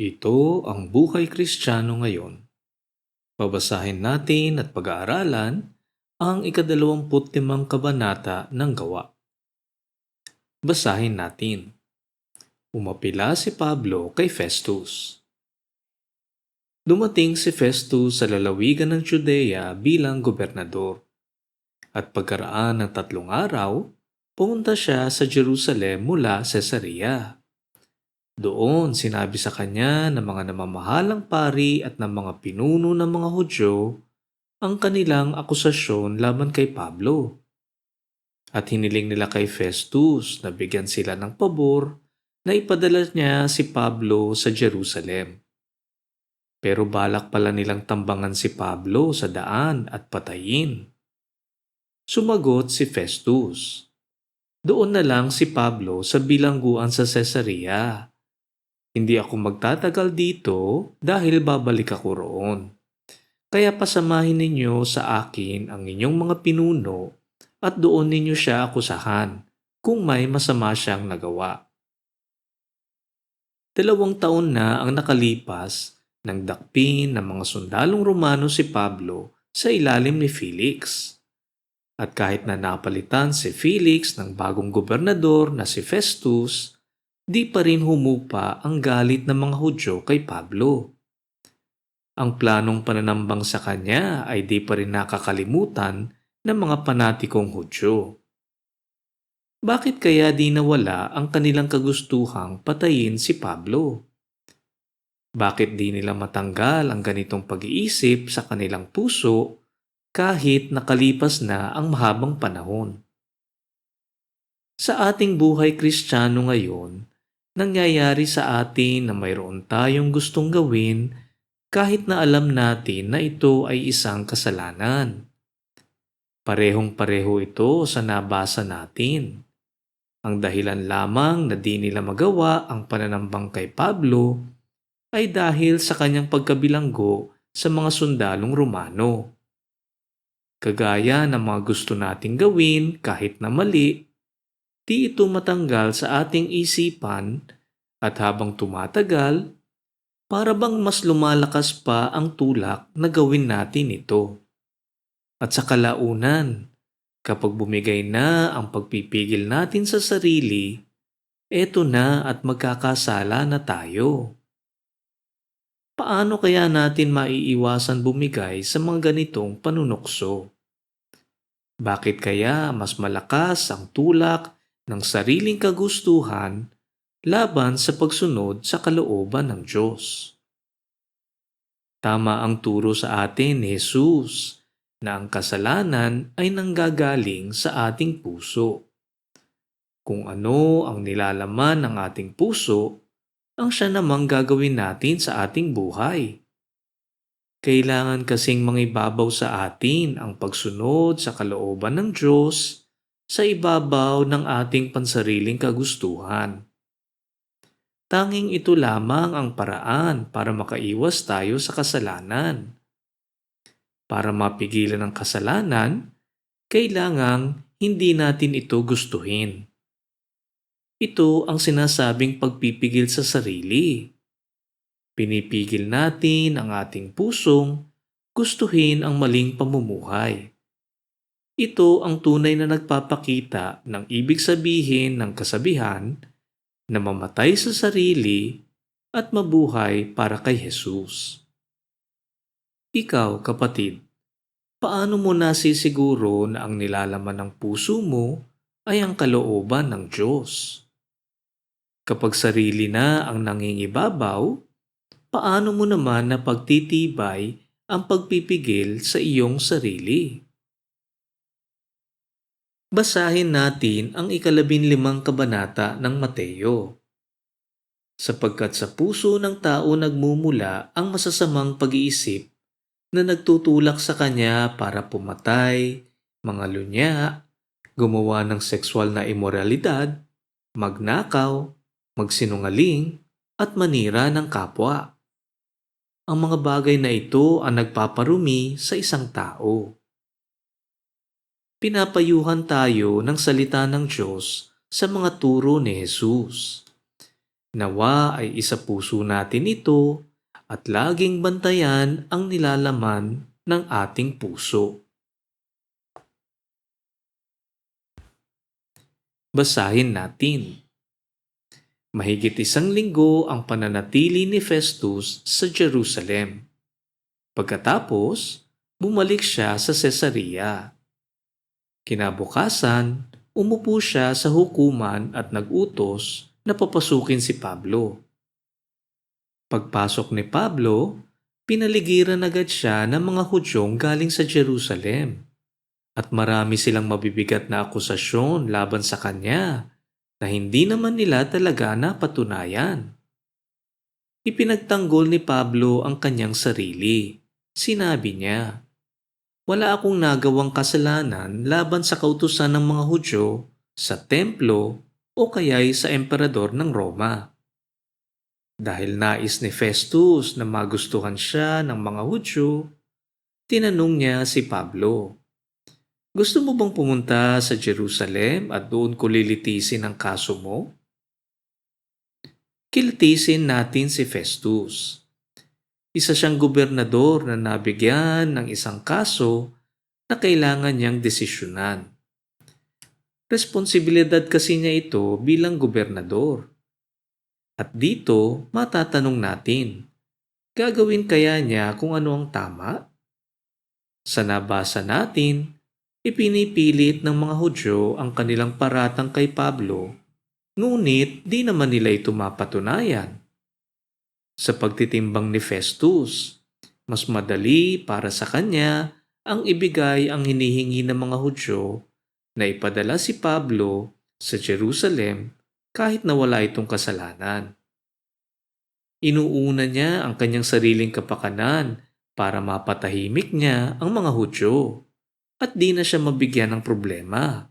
Ito ang buhay Kristiyano ngayon. Babasahin natin at pag-aaralan ang ika-25 kabanata ng Gawa. Basahin natin. Umapila si Pablo kay Festus. Dumating si Festus sa lalawigan ng Judea bilang gobernador. At pagkaraan ng 3 araw, pumunta siya sa Jerusalem mula Caesarea. Doon sinabi sa kanya ng mga namamahalang pari at ng mga pinuno ng mga Hudyo ang kanilang akusasyon laban kay Pablo. At hiniling nila kay Festus na bigyan sila ng pabor na ipadala niya si Pablo sa Jerusalem. Pero balak pala nilang tambangan si Pablo sa daan at patayin. Sumagot si Festus, "Doon na lang si Pablo sa bilangguan sa Caesarea. Hindi ako magtatagal dito dahil babalik ako roon. Kaya pasamahin ninyo sa akin ang inyong mga pinuno at doon ninyo siya akusahan kung may masama siyang nagawa." 2 taon na ang nakalipas nang dakpin ng mga sundalong Romano si Pablo sa ilalim ni Felix. At kahit na napalitan si Felix ng bagong gobernador na si Festus, di pa rin humupa ang galit ng mga Hudyo kay Pablo. Ang planong pananambang sa kanya ay di pa rin nakakalimutan ng mga panatikong Hudyo. Bakit kaya di nawala ang kanilang kagustuhang patayin si Pablo? Bakit di nila matanggal ang ganitong pag-iisip sa kanilang puso kahit nakalipas na ang mahabang panahon? Sa ating buhay Kristiyano ngayon, nangyayari sa atin na mayroon tayong gustong gawin kahit na alam natin na ito ay isang kasalanan. Parehong-pareho ito sa nabasa natin. Ang dahilan lamang na di nila magawa ang pananambang kay Pablo ay dahil sa kanyang pagkabilanggo sa mga sundalong Romano. Kagaya ng mga gusto nating gawin kahit na mali, di ito matanggal sa ating isipan at habang tumatagal, para bang mas lumalakas pa ang tulak na gawin natin ito. At sa kalaunan, kapag bumigay na ang pagpipigil natin sa sarili, eto na at magkakasala na tayo. Paano kaya natin maiiwasan bumigay sa mga ganitong panunukso? Bakit kaya mas malakas ang tulak ng sariling kagustuhan laban sa pagsunod sa kalooban ng Diyos? Tama ang turo sa atin ni Jesus na ang kasalanan ay nanggagaling sa ating puso. Kung ano ang nilalaman ng ating puso, ang siya namang gagawin natin sa ating buhay. Kailangan kasing mangibabaw sa atin ang pagsunod sa kalooban ng Diyos sa ibabaw ng ating pansariling kagustuhan. Tanging ito lamang ang paraan para makaiwas tayo sa kasalanan. Para mapigilan ang kasalanan, kailangang hindi natin ito gustuhin. Ito ang sinasabing pagpipigil sa sarili. Pinipigil natin ang ating pusong gustuhin ang maling pamumuhay. Ito ang tunay na nagpapakita ng ibig sabihin ng kasabihan na mamatay sa sarili at mabuhay para kay Jesus. Ikaw, kapatid, paano mo nasisiguro na ang nilalaman ng puso mo ay ang kalooban ng Diyos? Kapag sarili na ang nangingibabaw, paano mo naman napagtitibay ang pagpipigil sa iyong sarili? Basahin natin ang ika-15 kabanata ng Mateo. Sapagkat sa puso ng tao nagmumula ang masasamang pag-iisip na nagtutulak sa kanya para pumatay, mangalunya, gumawa ng sexual na imoralidad, magnakaw, magsinungaling, at manira ng kapwa. Ang mga bagay na ito ang nagpaparumi sa isang tao. Pinapayuhan tayo ng salita ng Diyos sa mga turo ni Jesus. Nawa ay isa-puso natin ito at laging bantayan ang nilalaman ng ating puso. Basahin natin. Mahigit 1 linggo ang pananatili ni Festus sa Jerusalem. Pagkatapos, bumalik siya sa Caesarea. Kinabukasan, umupo siya sa hukuman at nag-utos na papasukin si Pablo. Pagpasok ni Pablo, pinaligiran agad siya ng mga Hudyong galing sa Jerusalem. At marami silang mabibigat na akusasyon laban sa kanya na hindi naman nila talaga napatunayan. Ipinagtanggol ni Pablo ang kanyang sarili. Sinabi niya, "Wala akong nagawang kasalanan laban sa kautusan ng mga Hudyo, sa templo o kaya'y sa emperador ng Roma." Dahil nais ni Festus na magustuhan siya ng mga Hudyo, tinanong niya si Pablo, "Gusto mo bang pumunta sa Jerusalem at doon ko lilitisin ang kaso mo?" Kilitisin natin si Festus. Isa siyang gobernador na nabigyan ng isang kaso na kailangan niyang desisyonan. Responsibilidad kasi niya ito bilang gobernador. At dito, matatanong natin, gagawin kaya niya kung ano ang tama? Sa nabasa natin, ipinipilit ng mga Hudyo ang kanilang paratang kay Pablo, ngunit di naman nila ito mapatunayan. Sa pagtitimbang ni Festus, mas madali para sa kanya ang ibigay ang hinihingi ng mga Hudyo na ipadala si Pablo sa Jerusalem kahit na wala itong kasalanan. Inuuna niya ang kanyang sariling kapakanan para mapatahimik niya ang mga Hudyo at di na siya mabigyan ng problema.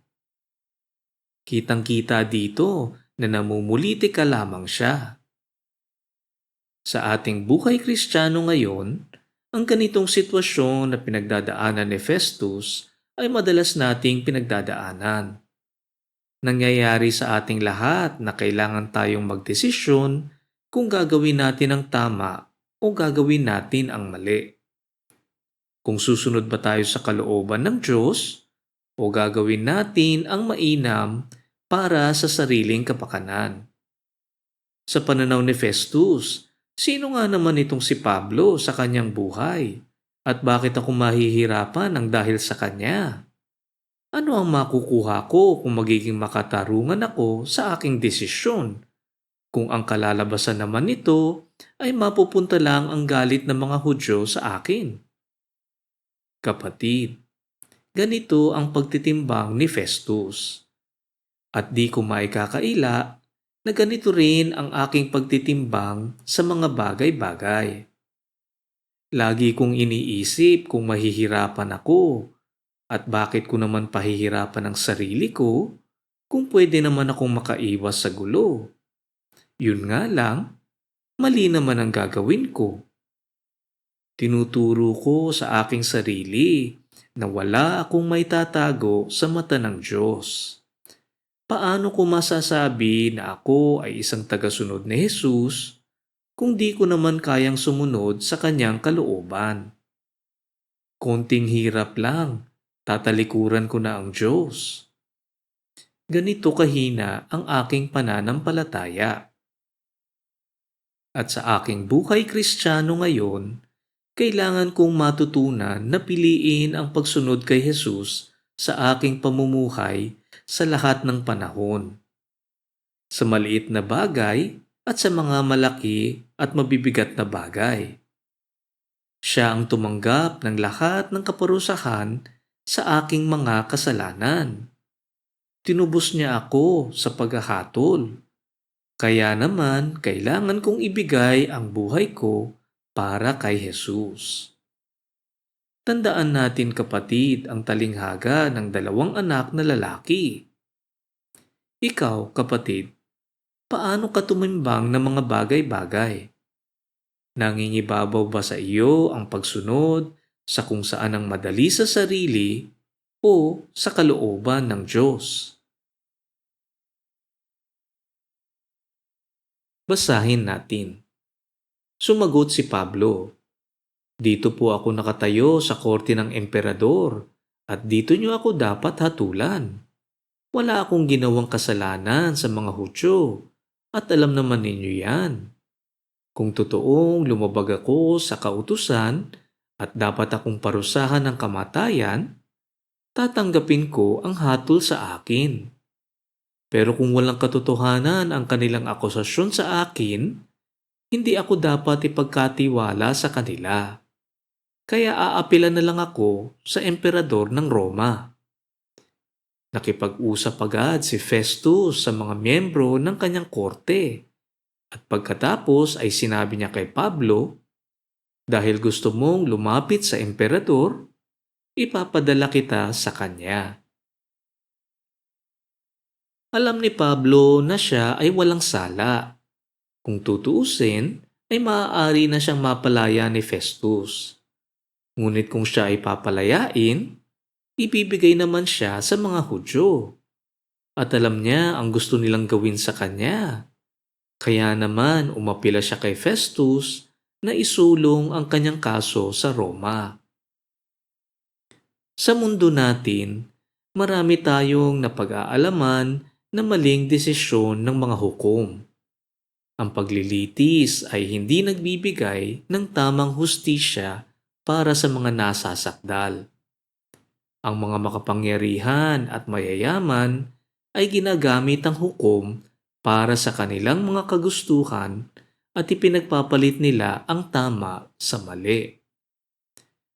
Kitang-kita dito na namumuliti ka lamang siya. Sa ating buhay Kristiyano ngayon, ang ganitong sitwasyon na pinagdadaanan ni Festus ay madalas nating pinagdadaanan. Nangyayari sa ating lahat na kailangan tayong magdesisyon kung gagawin natin ang tama o gagawin natin ang mali. Kung susunod ba tayo sa kalooban ng Diyos o gagawin natin ang mainam para sa sariling kapakanan. Sa pananaw ni Festus, sino nga naman itong si Pablo sa kanyang buhay? At bakit ako mahihirapan ng dahil sa kanya? Ano ang makukuha ko kung magiging makatarungan ako sa aking desisyon? Kung ang kalalabasan naman nito ay mapupunta lang ang galit ng mga Hudyo sa akin. Kapatid, ganito ang pagtitimbang ni Festus. At di ko maikakaila na ganito rin ang aking pagtitimbang sa mga bagay-bagay. Lagi kong iniisip kung mahihirapan ako at bakit ko naman pahihirapan ang sarili ko kung pwede naman akong makaiwas sa gulo. Yun nga lang, mali naman ang gagawin ko. Tinuturo ko sa aking sarili na wala akong may tatago sa mata ng Diyos. Paano ko masasabi na ako ay isang tagasunod ni Jesus kung di ko naman kayang sumunod sa kanyang kalooban? Konting hirap lang, tatalikuran ko na ang Diyos. Ganito kahina ang aking pananampalataya. At sa aking buhay Kristiyano ngayon, kailangan kong matutunan na piliin ang pagsunod kay Jesus sa aking pamumuhay sa lahat ng panahon. Sa maliit na bagay at sa mga malaki at mabibigat na bagay. Siya ang tumanggap ng lahat ng kaparusahan sa aking mga kasalanan. Tinubos niya ako sa paghahatol. Kaya naman, kailangan kong ibigay ang buhay ko para kay Jesus. Tandaan natin kapatid ang talinghaga ng 2 anak na lalaki. Ikaw, kapatid, paano ka tumimbang ng mga bagay-bagay? Nangingibabaw ba sa iyo ang pagsunod sa kung saan ang madali sa sarili o sa kalooban ng Diyos? Basahin natin. Sumagot si Pablo, "Dito po ako nakatayo sa korte ng emperador at dito niyo ako dapat hatulan. Wala akong ginawang kasalanan sa mga Hudyo at alam naman ninyo yan. Kung totoong lumabag ako sa kautusan at dapat akong parusahan ng kamatayan, tatanggapin ko ang hatol sa akin. Pero kung walang katotohanan ang kanilang akusasyon sa akin, hindi ako dapat ipagkatiwala sa kanila. Kaya aapilan na lang ako sa emperador ng Roma." Nakipag-usap agad si Festus sa mga miyembro ng kanyang korte at pagkatapos ay sinabi niya kay Pablo, "Dahil gusto mong lumapit sa emperador, ipapadala kita sa kanya." Alam ni Pablo na siya ay walang sala. Kung tutuusin, ay maaari na siyang mapalaya ni Festus. Ngunit kung siya ay papalayain, ibibigay naman siya sa mga Hudyo. At alam niya ang gusto nilang gawin sa kanya. Kaya naman umapila siya kay Festus na isulong ang kanyang kaso sa Roma. Sa mundo natin, marami tayong napag-aalaman na maling desisyon ng mga hukom. Ang paglilitis ay hindi nagbibigay ng tamang hustisya para sa mga nasasakdal. Ang mga makapangyarihan at mayayaman ay ginagamit ang hukom para sa kanilang mga kagustuhan at ipinagpapalit nila ang tama sa mali.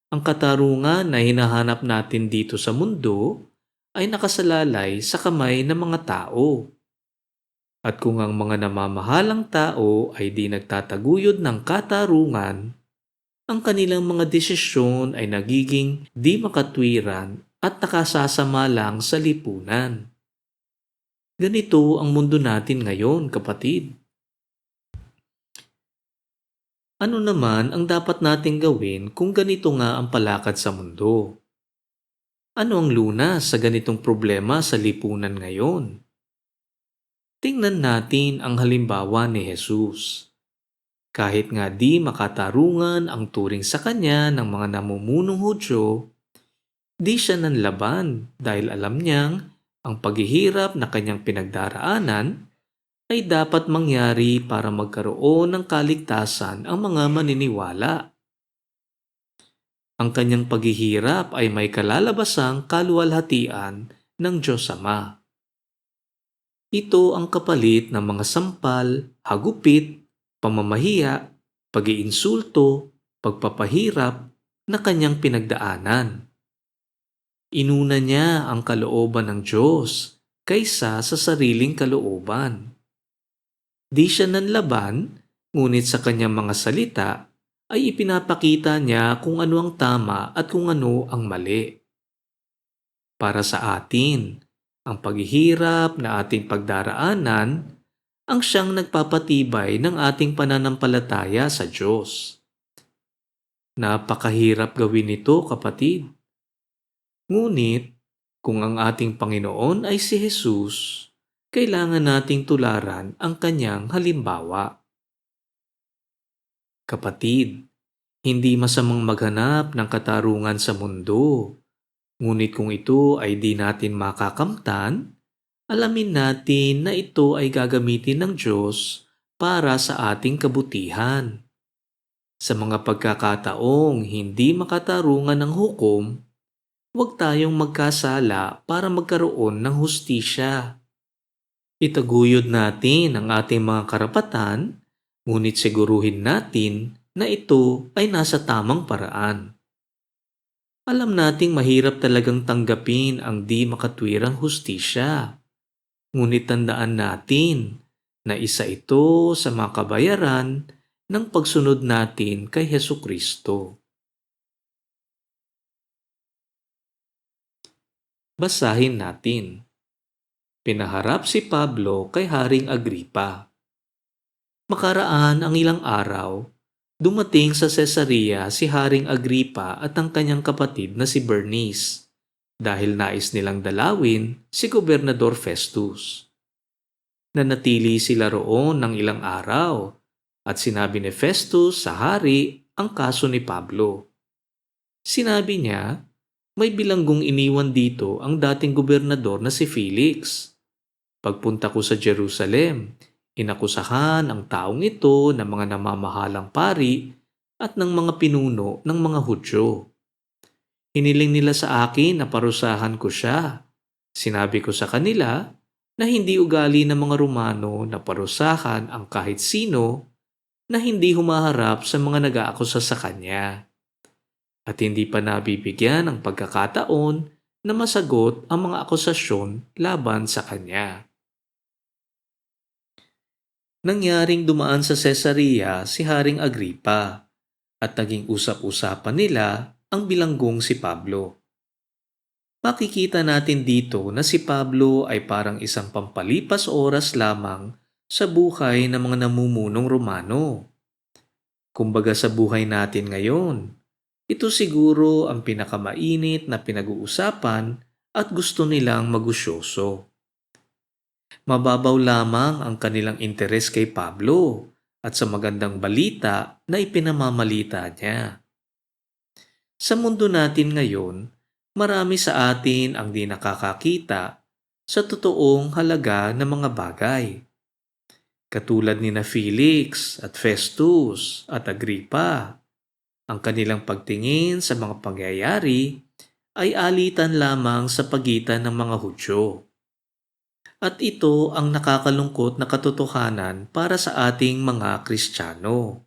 Ang katarungan na hinahanap natin dito sa mundo ay nakasalalay sa kamay ng mga tao. At kung ang mga namamahalang tao ay di nagtataguyod ng katarungan, ang kanilang mga desisyon ay nagiging di makatwiran at nakasasama lang sa lipunan. Ganito ang mundo natin ngayon, kapatid. Ano naman ang dapat nating gawin kung ganito nga ang palakad sa mundo? Ano ang lunas sa ganitong problema sa lipunan ngayon? Tingnan natin ang halimbawa ni Jesus. Kahit nga di makatarungan ang turing sa kanya ng mga namumunong Hudyo, di siya nanlaban dahil alam niyang ang paghihirap na kanyang pinagdaraanan ay dapat mangyari para magkaroon ng kaligtasan ang mga maniniwala. Ang kanyang paghihirap ay may kalalabasang kaluwalhatian ng Diyos Ama. Ito ang kapalit ng mga sampal, hagupit, pamamahiya, pag-iinsulto, pagpapahirap na kanyang pinagdaanan. Inuna niya ang kalooban ng Diyos kaysa sa sariling kalooban. Di siya nanlaban, ngunit sa kanyang mga salita ay ipinapakita niya kung ano ang tama at kung ano ang mali. Para sa atin, ang paghihirap na ating pagdaraanan ang siyang nagpapatibay ng ating pananampalataya sa Diyos. Napakahirap gawin ito, kapatid. Ngunit, kung ang ating Panginoon ay si Jesus, kailangan nating tularan ang kanyang halimbawa. Kapatid, hindi masamang maghanap ng katarungan sa mundo. Ngunit kung ito ay di natin makakamtan, alamin natin na ito ay gagamitin ng Diyos para sa ating kabutihan. Sa mga pagkakataong hindi makatarungan ng hukom, huwag tayong magkasala para magkaroon ng hustisya. Itaguyod natin ang ating mga karapatan, ngunit siguruhin natin na ito ay nasa tamang paraan. Alam nating mahirap talagang tanggapin ang di makatwirang hustisya. Ngunit tandaan natin na isa ito sa mga kabayaran ng pagsunod natin kay Hesukristo. Basahin natin. Pinaharap si Pablo kay Haring Agripa. Makaraan ang ilang araw, dumating sa Cesarea si Haring Agripa at ang kanyang kapatid na si Bernice dahil nais nilang dalawin si Gobernador Festus. Nanatili sila roon ng ilang araw at sinabi ni Festus sa hari ang kaso ni Pablo. Sinabi niya, may bilanggong iniwan dito ang dating gobernador na si Felix. Pagpunta ko sa Jerusalem, inakusahan ang taong ito ng mga namamahalang pari at ng mga pinuno ng mga Hudyo. Hiniling nila sa akin na parusahan ko siya. Sinabi ko sa kanila na hindi ugali ng mga Romano na parusahan ang kahit sino na hindi humaharap sa mga nag-aakusa sa kanya. At hindi pa nabibigyan ng pagkakataon na masagot ang mga akusasyon laban sa kanya. Nangyaring dumaan sa Caesarea si Haring Agripa at naging usap-usapan nila ang bilanggong si Pablo. Makikita natin dito na si Pablo ay parang isang pampalipas oras lamang sa buhay ng mga namumunong Romano. Kumbaga sa buhay natin ngayon, ito siguro ang pinakamainit na pinag-uusapan at gusto nilang magusyoso. Mababaw lamang ang kanilang interes kay Pablo at sa magandang balita na ipinamamalita niya. Sa mundo natin ngayon, marami sa atin ang di nakakakita sa totoong halaga ng mga bagay. Katulad ni na Felix at Festus at Agrippa, ang kanilang pagtingin sa mga pangyayari ay alitan lamang sa pagitan ng mga Hudyo. At ito ang nakakalungkot na katotohanan para sa ating mga Kristiyano.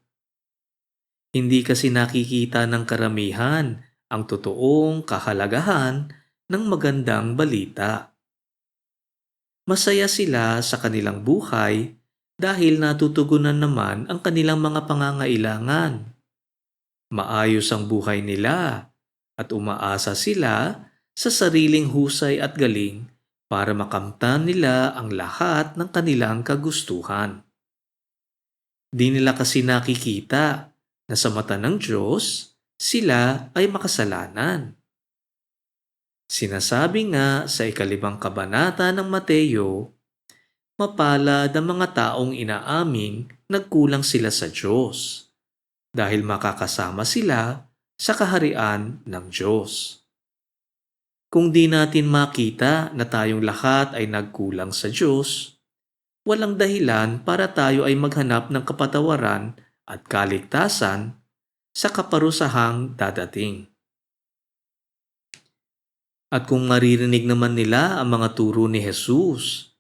Hindi kasi nakikita ng karamihan ang totoong kahalagahan ng magandang balita. Masaya sila sa kanilang buhay dahil natutugunan naman ang kanilang mga pangangailangan. Maayos ang buhay nila at umaasa sila sa sariling husay at galing para makamtan nila ang lahat ng kanilang kagustuhan. Di nila kasi nakikita na sa mata ng Diyos, sila ay makasalanan. Sinasabi nga sa 5 kabanata ng Mateo, mapalad ang mga taong inaaming nagkulang sila sa Diyos, dahil makakasama sila sa kaharian ng Diyos. Kung di natin makita na tayong lahat ay nagkulang sa Diyos, walang dahilan para tayo ay maghanap ng kapatawaran at kaligtasan sa kaparusahang dadating. At kung maririnig naman nila ang mga turo ni Jesus,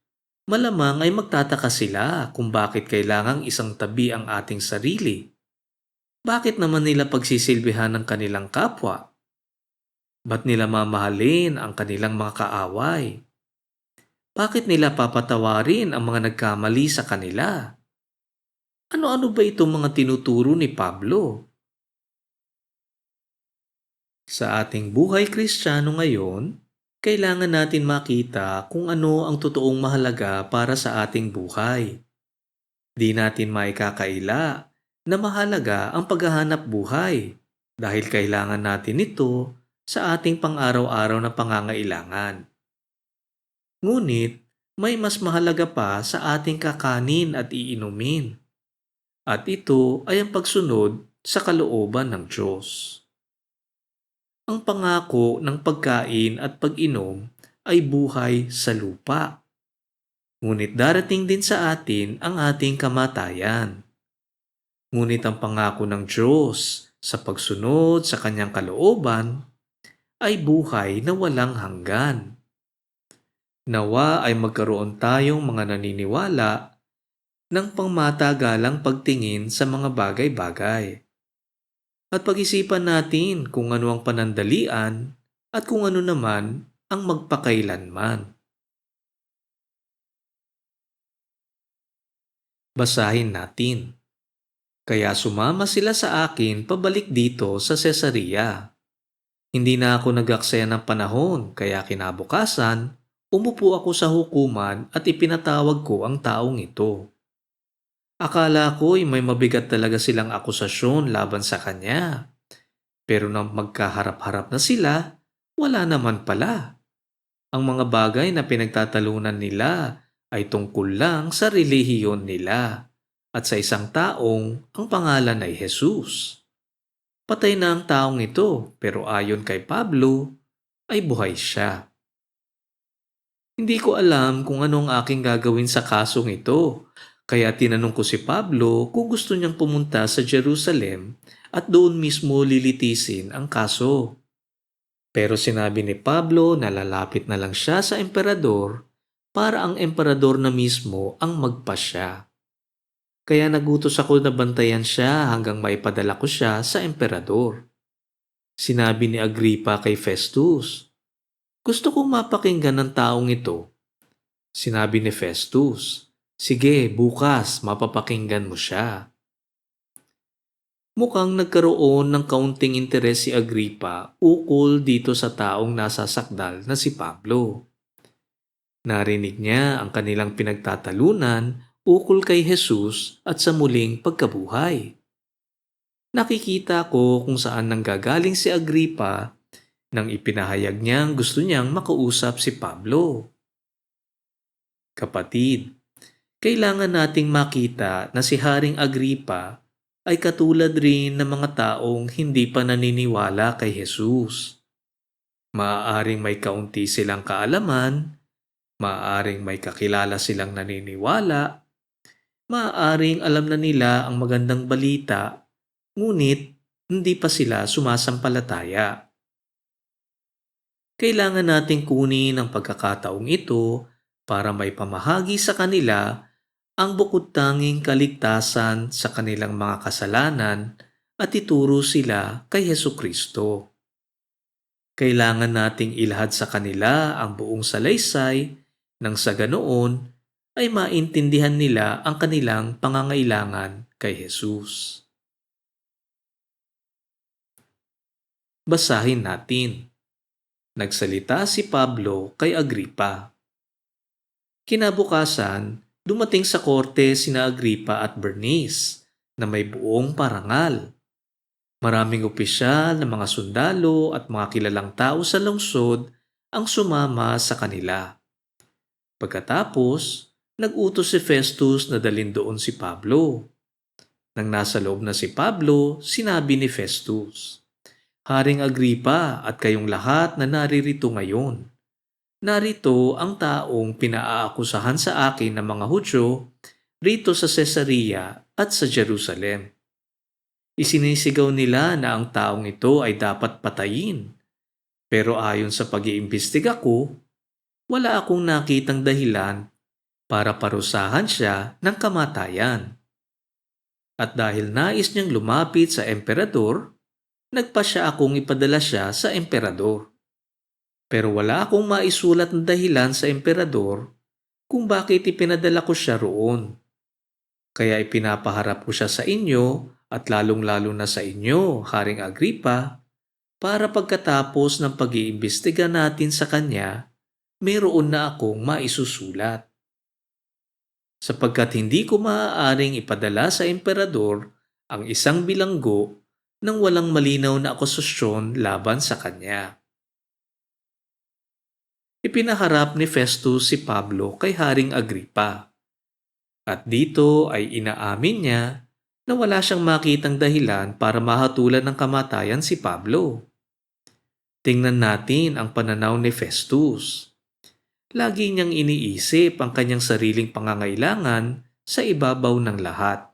malamang ay magtataka sila kung bakit kailangang isang tabi ang ating sarili. Bakit naman nila pagsisilbihan ng kanilang kapwa? Ba't nila mamahalin ang kanilang mga kaaway? Bakit nila papatawarin ang mga nagkamali sa kanila? Ano-ano ba itong mga tinuturo ni Pablo? Sa ating buhay Kristiyano ngayon, kailangan natin makita kung ano ang totoong mahalaga para sa ating buhay. Di natin maikakaila na mahalaga ang paghahanap buhay dahil kailangan natin ito sa ating pang-araw-araw na pangangailangan. Ngunit, may mas mahalaga pa sa ating kakanin at iinumin. At ito ay ang pagsunod sa kalooban ng Diyos. Ang pangako ng pagkain at pag-inom ay buhay sa lupa. Ngunit darating din sa atin ang ating kamatayan. Ngunit ang pangako ng Diyos sa pagsunod sa kanyang kalooban ay buhay na walang hanggan. Nawa ay magkaroon tayong mga naniniwala ng pangmatagalang pagtingin sa mga bagay-bagay. At pag-isipan natin kung ano ang panandalian at kung ano naman ang magpakailanman. Basahin natin. Kaya sumama sila sa akin pabalik dito sa Caesarea. Hindi na ako nag-aksaya ng panahon kaya kinabukasan, umupo ako sa hukuman at ipinatawag ko ang taong ito. Akala ko'y may mabigat talaga silang akusasyon laban sa kanya. Pero nang magkaharap-harap na sila, wala naman pala. Ang mga bagay na pinagtatalunan nila ay tungkol lang sa relihiyon nila at sa isang taong ang pangalan ay Jesus. Patay na ang taong ito pero ayon kay Pablo ay buhay siya. Hindi ko alam kung anong aking gagawin sa kasong ito. Kaya tinanong ko si Pablo kung gusto niyang pumunta sa Jerusalem at doon mismo lilitisin ang kaso. Pero sinabi ni Pablo na lalapit na lang siya sa emperador para ang emperador na mismo ang magpasya. Kaya nagutos ako na bantayan siya hanggang maipadala ko siya sa emperador. Sinabi ni Agripa kay Festus, "Gusto kong mapakinggan ng taong ito." Sinabi ni Festus, "Sige, bukas mapapakinggan mo siya." Mukhang nagkaroon ng kaunting interes si Agripa ukol dito sa taong nasasakdal na si Pablo. Narinig niya ang kanilang pinagtatalunan ukol kay Jesus at sa muling pagkabuhay. Nakikita ko kung saan nanggagaling si Agripa nang ipinahayag niyang gusto niyang makausap si Pablo. Kapatid, kailangan nating makita na si Haring Agripa ay katulad rin ng mga taong hindi pa naniniwala kay Jesus. Maaaring may kaunti silang kaalaman, maaaring may kakilala silang naniniwala, maaaring alam na nila ang magandang balita, ngunit hindi pa sila sumasampalataya. Kailangan nating kunin ang pagkakataong ito para may pamahagi sa kanila ang bukod-tanging kaligtasan sa kanilang mga kasalanan at ituro sila kay Hesukristo. Kailangan nating ilahad sa kanila ang buong salaysay nang sa ganoon ay maintindihan nila ang kanilang pangangailangan kay Jesus. Basahin natin. Nagsalita si Pablo kay Agripa. Kinabukasan, dumating sa korte sina Agripa at Bernice na may buong parangal. Maraming opisyal na mga sundalo at mga kilalang tao sa lungsod ang sumama sa kanila. Pagkatapos, nag-utos si Festus na dalhin doon si Pablo. Nang nasa loob na si Pablo, sinabi ni Festus, "Haring Agripa at kayong lahat na naririto ngayon, narito ang taong pinaaakusahan sa akin ng mga Hudyo rito sa Caesarea at sa Jerusalem. Isinisigaw nila na ang taong ito ay dapat patayin. Pero ayon sa pag-iimbestiga ko, wala akong nakitang dahilan para parusahan siya ng kamatayan. At dahil nais niyang lumapit sa emperador, nagpasya akong ipadala siya sa emperador. Pero wala akong maisulat na dahilan sa emperador kung bakit ipinadala ko siya roon. Kaya ipinapaharap ko siya sa inyo at lalong-lalo na sa inyo, Haring Agripa, para pagkatapos ng pag-iimbestiga natin sa kanya, mayroon na akong maisusulat. Sapagkat hindi ko maaaring ipadala sa emperador ang isang bilanggo nang walang malinaw na akusasyon laban sa kanya." Ipinaharap ni Festus si Pablo kay Haring Agripa. At dito ay inaamin niya na wala siyang makitang dahilan para mahatulan ng kamatayan si Pablo. Tingnan natin ang pananaw ni Festus. Lagi niyang iniisip ang kanyang sariling pangangailangan sa ibabaw ng lahat.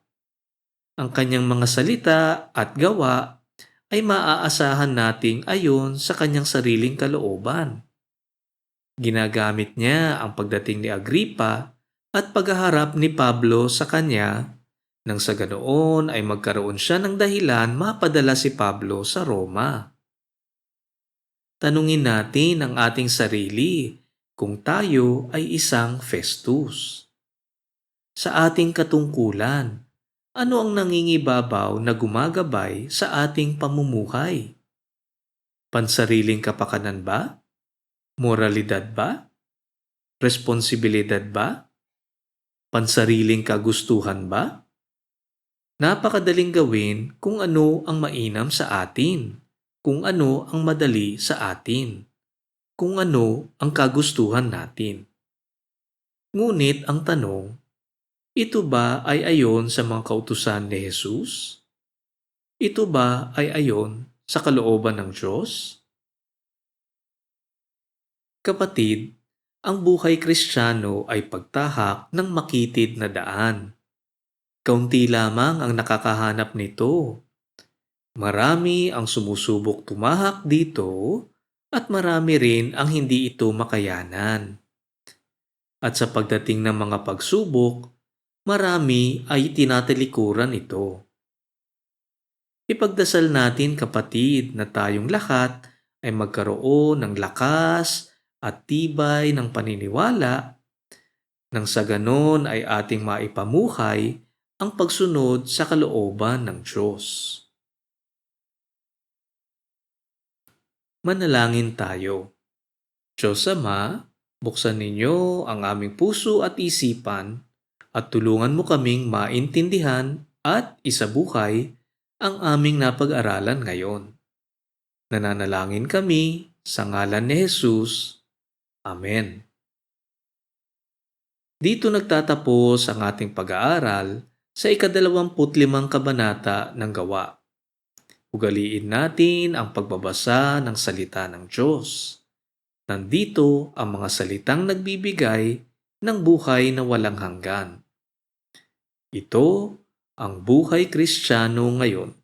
Ang kanyang mga salita at gawa ay maaasahan nating ayon sa kanyang sariling kalooban. Ginagamit niya ang pagdating ni Agripa at paghaharap ni Pablo sa kanya nang sa ganoon ay magkaroon siya ng dahilan mapadala si Pablo sa Roma. Tanungin natin ang ating sarili kung tayo ay isang Festus. Sa ating katungkulan, ano ang nangingibabaw na gumagabay sa ating pamumuhay? Pansariling kapakanan ba? Moralidad ba? Responsibilidad ba? Pansariling kagustuhan ba? Napakadaling gawin kung ano ang mainam sa atin, kung ano ang madali sa atin, kung ano ang kagustuhan natin. Ngunit ang tanong, ito ba ay ayon sa mga kautusan ni Jesus? Ito ba ay ayon sa kalooban ng Diyos? Kapatid, ang buhay Kristiyano ay pagtahak ng makitid na daan. Kaunti lamang ang nakakahanap nito. Marami ang sumusubok tumahak dito at marami rin ang hindi ito makayanan. At sa pagdating ng mga pagsubok, marami ay tinatalikuran ito. Ipagdasal natin kapatid na tayong lahat ay magkaroon ng lakas at tibay ng paniniwala nang sa ganon ay ating maipamuhay ang pagsunod sa kalooban ng Diyos. Manalangin tayo. Diyos Ama, buksan ninyo ang aming puso at isipan at tulungan mo kaming maintindihan at isabuhay ang aming napag-aralan ngayon. Nananalangin kami sa ngalan ni Jesus. Amen. Dito nagtatapos ang ating pag-aaral sa ika-25 kabanata ng Gawa. Ugaliin natin ang pagbabasa ng salita ng Diyos. Nandito ang mga salitang nagbibigay ng buhay na walang hanggan. Ito ang buhay Kristiyano ngayon.